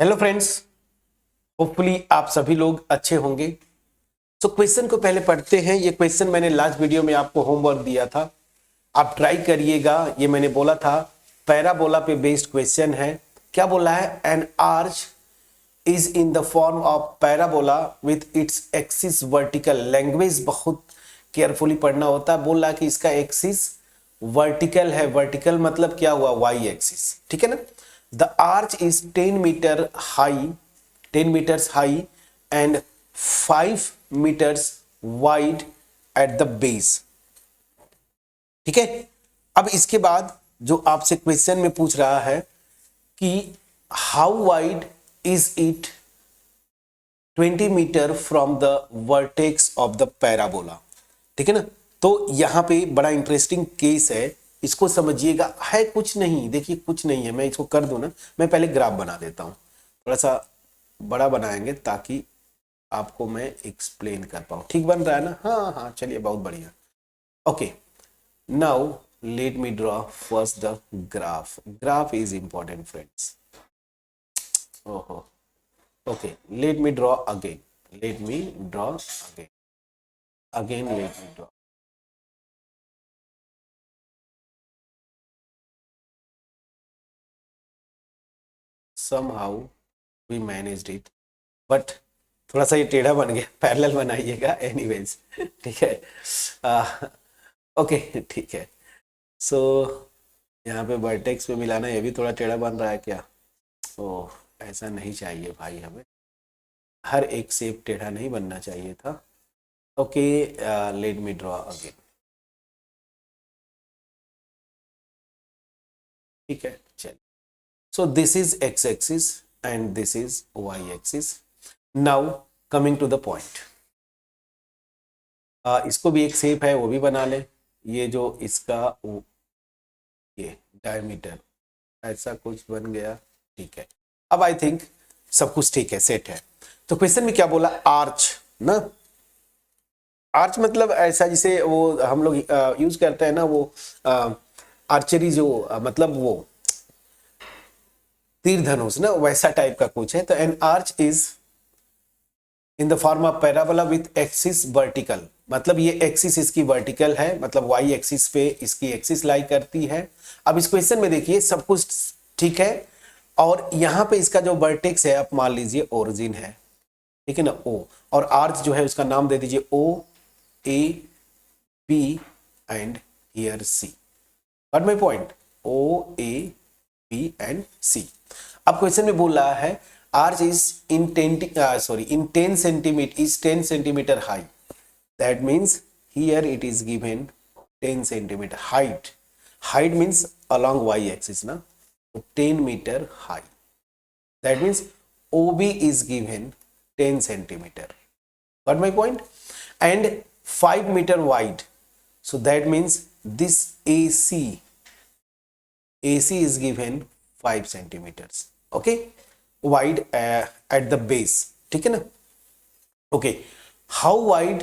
Hello friends, hopefully आप सभी लोग अच्छे होंगे। तो क्वेश्चन को पहले पढ़ते हैं। ये क्वेश्चन मैंने लास्ट वीडियो में आपको होमवर्क दिया था, आप ट्राई करिएगा। ये मैंने बोला था पैराबोला पे बेस्ड क्वेश्चन है। क्या बोला है? N arch is in the form of parabola with its axis vertical. Language बहुत केयरफुली पढ़ना होता है। बोल रहा है कि इसका एक्सिस वर्टिकल है। वर्टिकल मतलब क्या हुआ? वाई एक्सिस, ठीक है ना। The arch is 10 metre high, 10 metres high and 5 metres wide at the base, ठीक है। अब इसके बाद जो आपसे क्वेश्चन में पूछ रहा है कि how wide is it 20 metre from the vertex of the parabola, ठीक है ना। तो यहां पे बड़ा इंटरेस्टिंग केस है, इसको समझिएगा। है कुछ नहीं, देखिए कुछ नहीं है। मैं इसको कर दूं ना, मैं पहले ग्राफ बना देता हूं, थोड़ा सा बड़ा बनाएंगे ताकि आपको मैं एक्सप्लेन कर पाऊं। ठीक बन रहा है ना? हाँ हाँ, चलिए बहुत बढ़िया। Okay, now let me draw first the graph. Graph is important friends. ओहो, okay, let me draw again, let me draw again let me draw. Somehow we managed it, but थोड़ा सा ये टेढ़ा बन गया। पैरेलल बनाइएगा एनीवेज, ठीक है। ओके, ठीक है। सो यहाँ पे वर्टेक्स पे मिलाना, ये भी थोड़ा टेढ़ा बन रहा है क्या? ओह, ऐसा नहीं चाहिए भाई, हमें हर एक शेप टेढ़ा नहीं बनना चाहिए था। Okay, let me draw again, ठीक है। चलिए, so this is x axis and this is y axis. Now coming to the point, इसको भी एक शेप है, वो भी बना ले। ये जो इसका ये डायमीटर ऐसा कुछ बन गया, ठीक है। अब आई थिंक सब कुछ ठीक है, सेट है। तो क्वेश्चन में क्या बोला? आर्च ना, आर्च मतलब ऐसा जिसे वो हम लोग यूज करते हैं ना, वो आर्चरी जो मतलब वो तीर धनुष ना, वैसा टाइप का कुछ है। तो N arch is in the form of parabola with axis vertical, मतलब ये एक्सिस इसकी वर्टिकल है, मतलब वाई एक्सिस पे इसकी एक्सिस लाई करती है। अब इस क्वेश्चन में देखिए सब कुछ ठीक है, और यहां पे इसका जो वर्टेक्स है, आप मान लीजिए ओरिजिन है, ठीक है ना, ओ, और आर्च जो है उसका नाम दे दीजिए O, A, B and here C. Got my point? O, A, B and C. अब क्वेश्चन में बोल रहा है arch is in 10 centimeter is 10 centimeter high. That means here it is given 10 centimeter height. Height means along y axis na, so 10 meter high. That means OB is given 10 centimeter. Got my point? And 5 meter wide. So that means this AC is given 5 centimeters. Okay, wide at the base, ठीक है ना। Okay, how wide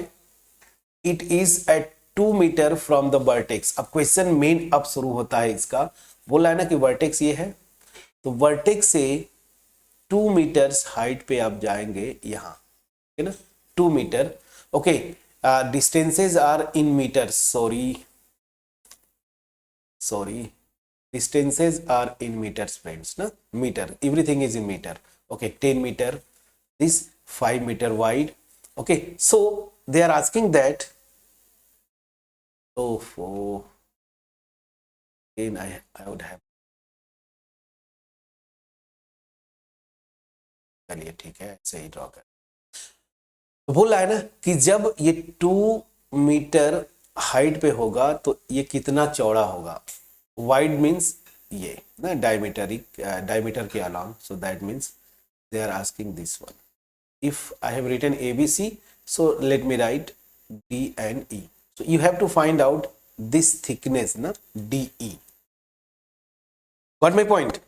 it is at 2 metre from the vertex. अब question मेन अब शुरू होता है इसका। बोला है ना कि वर्टेक्स ये है, तो वर्टेक्स से 2 मीटर्स हाइट पे आप जाएंगे यहां, ठीक है ना, 2 metre. Okay, distances are in metres, sorry distances are in meters friends na, meter, everything is in meter. Okay, 10 meter, this 5 meter wide. Okay, so they are asking that, oh again I would have, चलिए ठीक है, ऐसे ही draw कर। तो बोल रहा है ना कि जब ये 2 मीटर हाइट पे होगा तो ये कितना चौड़ा होगा। वाइड मीन्स ये ना डायमीटर के along, so that means they are asking this one. If I have written ABC, so let me write D and E. So you have to find out this thickness na, DE. Got my point?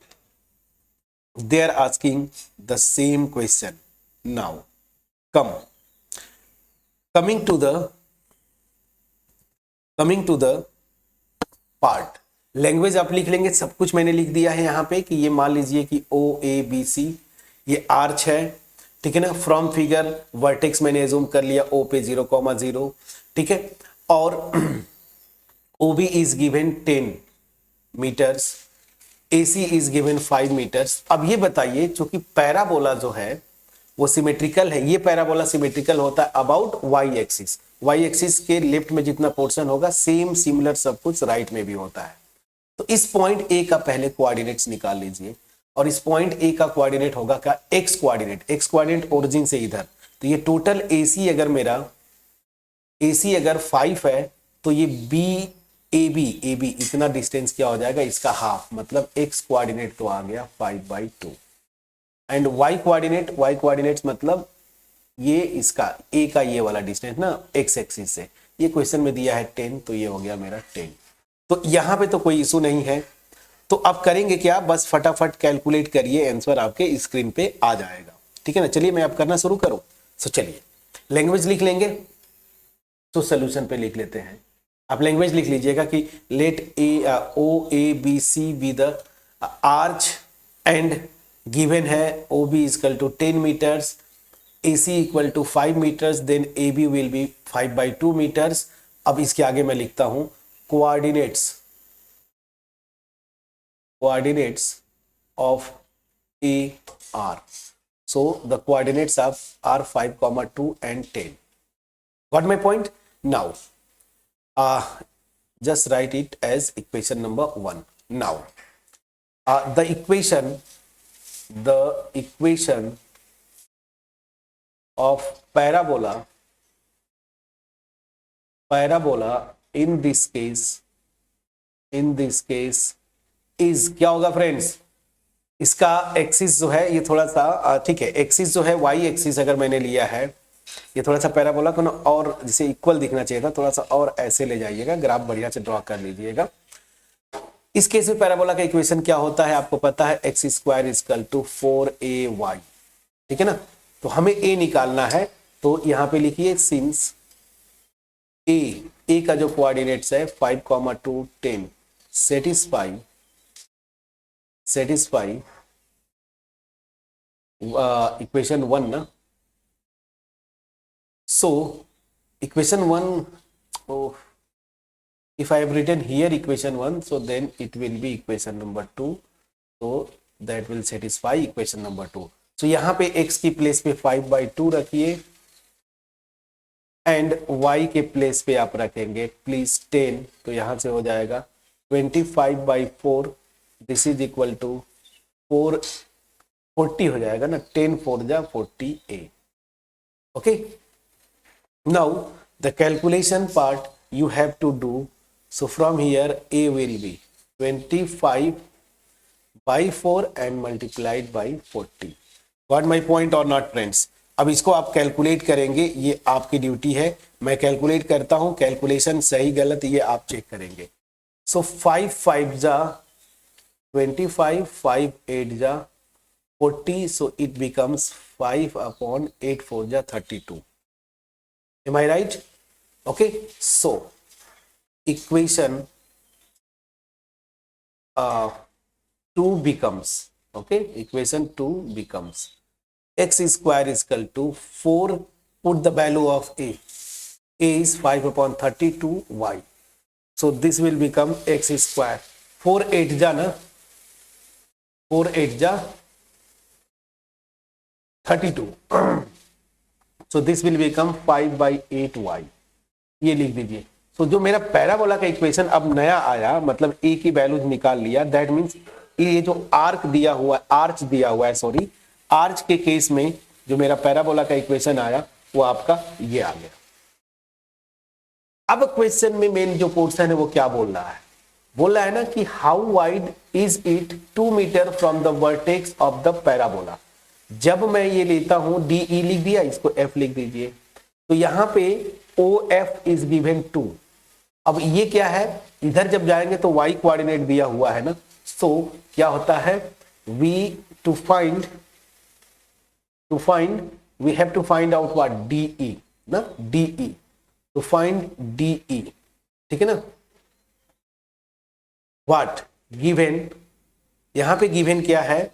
They are asking the same question. Now coming to the part. Language आप लिख लेंगे, सब कुछ मैंने लिख दिया है यहाँ पे कि ये मान लीजिए कि OABC ये आर्च है, ठीक है ना। फ्रॉम फिगर वर्टेक्स मैंने एज्यूम कर लिया ओ पे 0,0, ठीक है। और OB is given 10 metres, AC is given 5 metres. अब ये बताइए, चूंकि पैराबोला जो है वो सिमेट्रिकल है, ये पैराबोला सिमेट्रिकल होता है about Y axis, Y axis के लेफ्ट में जितना पोर्शन होगा सेम सिमिलर सब कुछ राइट में भी होता है। तो इस पॉइंट ए का पहले कोऑर्डिनेट्स निकाल लीजिए, और इस पॉइंट ए का कोऑर्डिनेट होगा क्या, x coordinate. X coordinate origin से इधर, तो ये टोटल AC अगर मेरा AC अगर 5 है तो ये AB इतना डिस्टेंस क्या हो जाएगा, इसका हाफ, मतलब एक्स कोऑर्डिनेट तो आ गया 5/2। एंड वाई कोऑर्डिनेट्स मतलब ये इसका ए का ये वाला डिस्टेंस ना एक्स एक्सिस से, ये क्वेश्चन में दिया है 10, तो ये हो गया मेरा 10। तो यहां पे तो कोई इशू नहीं है। तो अब करेंगे क्या, बस फटाफट कैलकुलेट करिए, आंसर आपके स्क्रीन पे आ जाएगा, ठीक है ना। चलिए मैं अब करना शुरू करूं। तो चलिए लैंग्वेज लिख लेंगे, तो सोल्यूशन पे लिख लेते हैं। आप लैंग्वेज लिख लीजिएगा कि let OABC be the arch and given है OB equal to 10 metres, AC equal to 5 metres, then AB will be 5/2 metres. अब इसके आगे मैं लिखता हूं coordinates of AR. So the coordinates are 5,2 and 10. Got my point? Now just write it as equation number 1. Now the equation of parabola in this case is क्या होगा friends, इसका axis जो है ये थोड़ा सा ठीक है, एक्सिस जो है वाई एक्सिस अगर मैंने लिया है, ये थोड़ा सा पैराबोला को ना और जिसे इक्वल दिखना चाहिए था, थोड़ा सा और ऐसे ले जाइएगा, ग्राफ बढ़िया से ड्रॉ कर लीजिएगा। इस केस में पैराबोला का इक्वेशन क्या होता है आपको पता है, x square equal to 4AY, ठीक है ना। तो हमें ए निकालना है, तो यहां पे लिखिए सिंस ए का जो कोऑर्डिनेट्स है 5,2 10 सेटिस्फाई इक्वेशन 1 ना। So equation 1, oh, if I have written here equation 1, so then it will be equation number 2, so that will satisfy equation number 2. So यहाँ पे x की प्लेस पे 5/2 रखिए, एंड y के प्लेस पे आप रखेंगे प्लीज 10, तो यहाँ से हो जाएगा 25/4, दिस इज इक्वल टू 40 हो जाएगा ना, 10 4 जा 40A। Okay, now the calculation part you have to do. So from here A will be 25/4 and multiplied by 40. Got my point or not friends? अब इसको आप कैलकुलेट करेंगे, ये आपकी ड्यूटी है, मैं कैलकुलेट करता हूं, कैलकुलेशन सही गलत ये आप चेक करेंगे। So 5 5 जा 25, 5 8 जा 40, so it becomes 5/8 4 जा 32. Am I right? Okay, so equation 2 becomes, okay, equation 2 becomes x square is equal to 4, put the value of A is 5/32y, so this will become x square, 4 8 जा ना, 4 8 जा 32, so this will become 5/8y, ये लिख दीजिए। तो जो मेरा parabola का इक्वेशन अब नया आया, मतलब ए की वैल्यूज निकाल लिया, दैट मींस ये जो आर्च दिया हुआ है, सॉरी आर्च के केस में जो मेरा पैराबोला का इक्वेशन आया वो आपका ये आ गया। अब क्वेश्चन में मेन जो पोर्शन है वो क्या बोल रहा है ना कि how wide is it 2 metre from the vertex of the parabola. जब मैं ये लेता हूं DE लिख दिया, इसको F लिख दीजिए, तो यहां पे OF इज गिवन 2। अब ये क्या है, इधर जब जाएंगे तो y कोऑर्डिनेट दिया हुआ है ना, सो क्या होता है, we have to find out what DE ना, DE, टू फाइंड DE, ठीक है ना। व्हाट गिवन, यहां पे गिवन क्या है,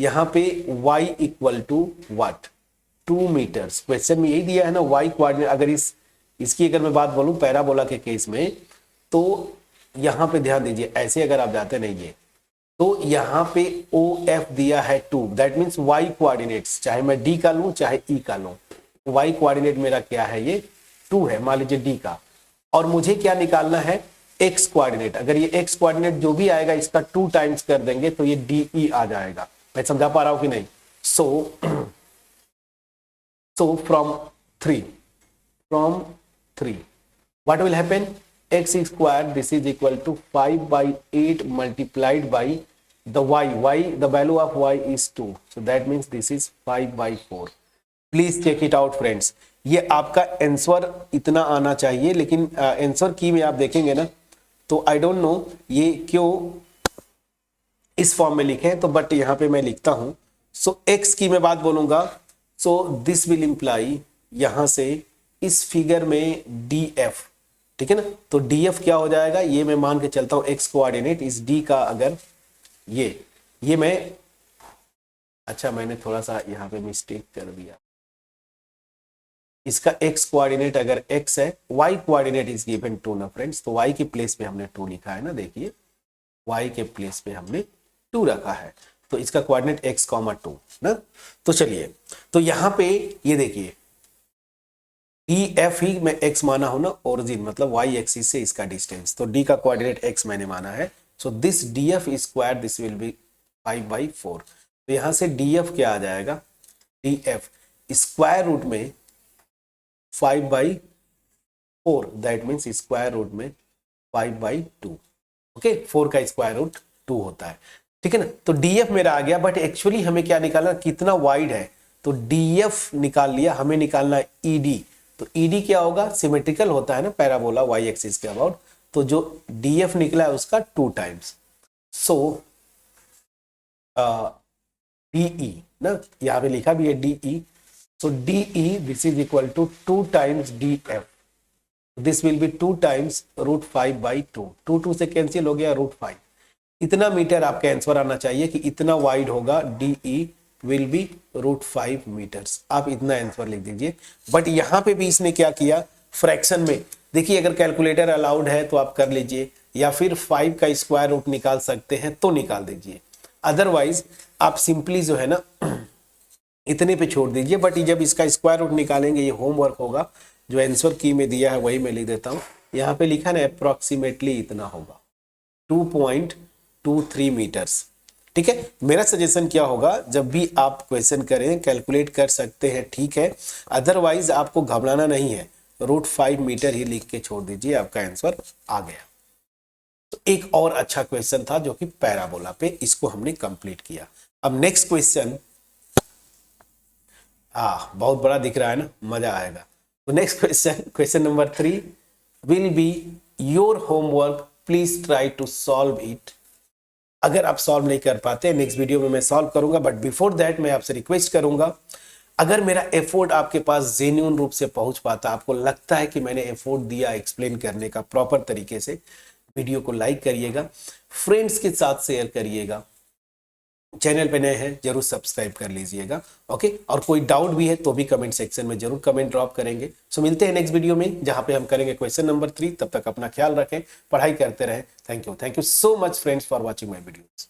यहाँ पे y equal to what 2 metres. Question में यही दिया है ना y कोऑर्डिनेट। अगर इसकी अगर मैं बात बोलूं पैराबोला के केस में, तो यहाँ पे ध्यान दीजिए, ऐसे अगर आप जाते नहीं है तो यहाँ पे OF दिया है 2, दैट मीन्स y कोऑर्डिनेट्स, चाहे मैं d का लूं चाहे e का लूं, y कोऑर्डिनेट मेरा क्या है, ये 2 है मान लीजिए d का। और मुझे क्या निकालना है, x कोऑर्डिनेट। अगर ये x कोऑर्डिनेट जो भी आएगा इसका 2 टाइम्स कर देंगे तो ये DE आ जाएगा। मैं समझा पा रहा हूं कि नहीं? So from 3 what will happen, x square this is equal to 5/8 multiplied by the y, the value of y is 2, so that means this is 5/4। Please check it out friends. ये आपका आंसर इतना आना चाहिए, लेकिन answer की में आप देखेंगे ना तो आई डोंट नो ये क्यों इस फॉर्म में लिखे हैं, तो बट यहां पे मैं लिखता हूं। सो x की मैं बात बोलूंगा, सो दिस विल इंप्लाई यहां से इस फिगर में df, ठीक है ना, तो df क्या हो जाएगा, ये मैं मान के चलता हूं x कोऑर्डिनेट इस d का, अगर ये मैं, अच्छा मैंने थोड़ा सा यहां पे मिस्टेक कर दिया, इसका x कोऑर्डिनेट अगर x है, y कोऑर्डिनेट इज गिवन 2 ना फ्रेंड्स, तो y के प्लेस पे हमने 2 लिखा है ना, देखिए y के प्लेस पे हमने 2 रखा है, तो इसका कोऑर्डिनेट x, 2 ना। तो चलिए, तो यहां पे ये देखिए df ही मैं x माना हूं ना, ओरिजिन मतलब y एक्सिस से इसका डिस्टेंस, तो d का कोऑर्डिनेट x मैंने माना है। So this df square this will be 5/4। तो यहां से df क्या आ जाएगा, df स्क्वायर रूट में 5/4, दैट मीन्स स्क्वायर रूट में 5/2। ओके, 4 का स्क्वायर रूट 2 होता है, ठीक है ना। तो df मेरा आ गया, बट एक्चुअली हमें क्या निकालना, कितना वाइड है, तो df निकाल लिया, हमें निकालना है ed। तो ed क्या होगा, सिमेट्रिकल होता है ना पैराबोला y एक्सिस के अबाउट, तो जो df निकला है उसका 2 टाइम्स। सो de ना, यहां पे लिखा भी है de, so de this is equal to 2 times df, this will be 2 times √5/2, 2 से कैंसिल हो गया √5। इतना मीटर आपका आंसर आना चाहिए कि इतना वाइड होगा, de विल बी √5 मीटर्स। आप इतना आंसर लिख दीजिए। बट यहां पे भी इसने क्या किया, फ्रैक्शन में देखिए, अगर कैलकुलेटर अलाउड है तो आप कर लीजिए, या फिर 5 का स्क्वायर रूट निकाल सकते हैं तो निकाल दीजिए, अदरवाइज आप सिंपली जो है ना इतने पे छोड़ दीजिए। बट जब इसका स्क्वायर रूट निकालेंगे ये होमवर्क होगा, जो आंसर की में दिया है वही मैं लिख देता हूं। यहाँ पे लिखा ना अप्रोक्सीमेटली इतना होगा, 2.23 मीटर्स, ठीक है। मेरा सजेशन क्या होगा, जब भी आप क्वेश्चन करें कैलकुलेट कर सकते हैं, ठीक है, अदरवाइज आपको घबराना नहीं है, √5 मीटर ही लिख के छोड़ दीजिए, आपका आंसर आ गया। तो एक और अच्छा क्वेश्चन था जो कि पैराबोला पे, इसको हमने कंप्लीट किया। अब नेक्स्ट क्वेश्चन, बहुत बड़ा दिख रहा है ना, मजा आएगा। तो next question, question number 3 will be your homework, please try to solve it. अगर आप सॉल्व नहीं कर पाते, नेक्स्ट वीडियो में मैं सॉल्व करूंगा, बट बिफोर दैट मैं आपसे रिक्वेस्ट करूंगा, अगर मेरा एफर्ट आपके पास जेन्युइन रूप से पहुंच पाता, आपको लगता है कि मैंने एफर्ट दिया एक्सप्लेन करने का प्रॉपर तरीके से, वीडियो को लाइक करिएगा, फ्रेंड्स के साथ शेयर करिएगा, चैनल पे नए हैं जरूर सब्सक्राइब कर लीजिएगा, ओके। और कोई डाउट भी है तो भी कमेंट सेक्शन में जरूर कमेंट ड्रॉप करेंगे। सो मिलते हैं नेक्स्ट वीडियो में, जहां पे हम करेंगे क्वेश्चन नंबर 3। तब तक अपना ख्याल रखें, पढ़ाई करते रहें। Thank you so much friends for watching my videos.